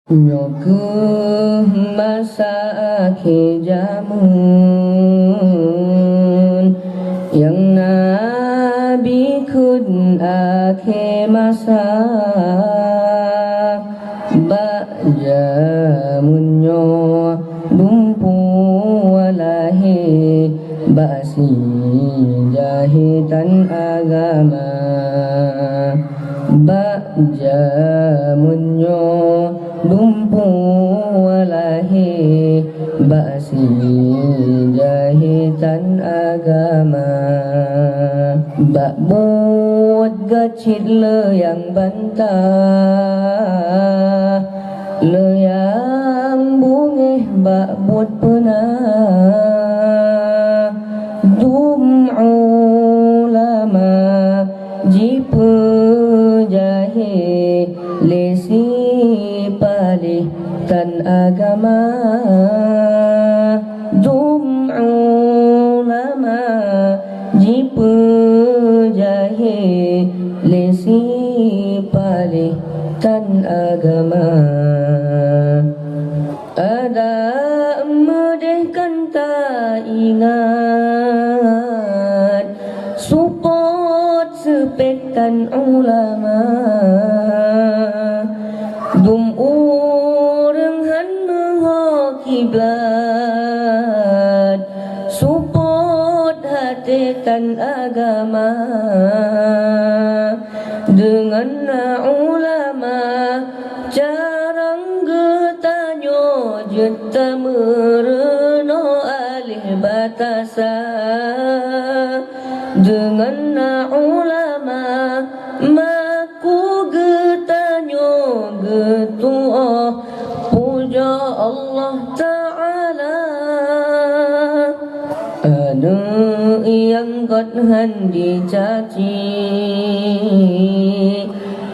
Nyokuh masa akhir zaman yang Nabi kun akhir masa bak jamunyo dumpu walahi basi jahitan agama bak jamunyo dumpu walahi basi jahitan agama bak buat gacit le yang bantah le yang bungeh bak buat penah dum ulama jipu jahe lesi palih tan agama dum ulama jipu jahe lesi palih tan agama ada medehkan tak ingat support sepekan ulama dum orang han menghok kiblat support hatikan agama dengan ulama jarang getanyo jeta mereno alih batasa dengan ulama maku getanyo getuah puja Allah Ta'ala ada yang god han dicaci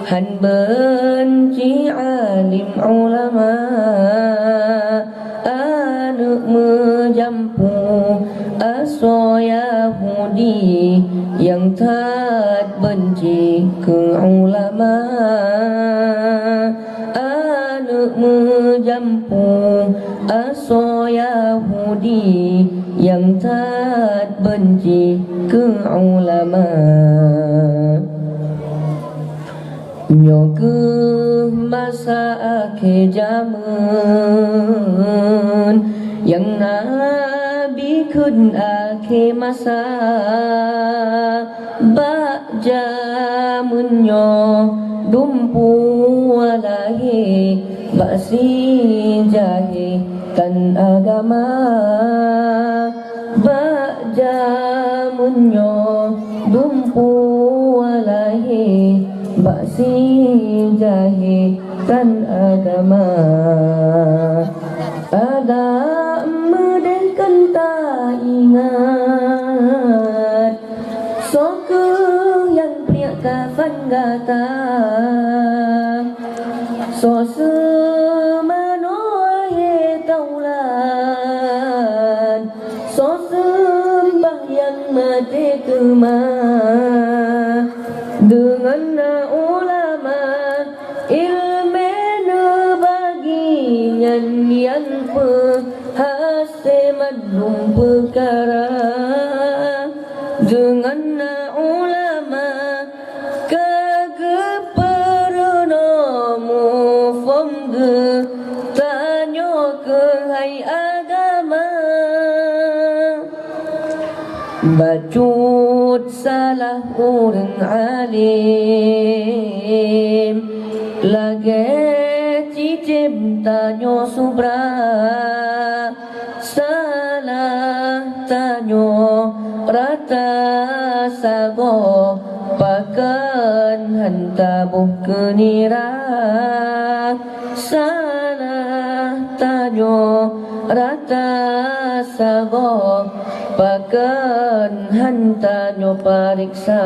han benci alim ulama anu menjampu aso Yahudi yang tak benci ke ulama anu menjampu aso Yahudi yang tak benci ke ulama nyokuh masa akhir zaman yang Nabi kun akhir masa bak jamunyo dumpu walahi basi jahe kan agama bak jamunyo dumpu walahi basi jahe kan agama ada medehkan tak ingat soke yang pria kafan gata so semanohe taulan so sembahyang mati kemah dengan ulama ilmu baginya yang pehase madlum perkara dengan ulama kegeperonomu fomge tanyo ke hai agama bacut salah orang alim lagi cicip tanyo subra salah tanyo rata sago pakan hantabuh kenira salah tanyo rata sago pakan hantanyo pariksa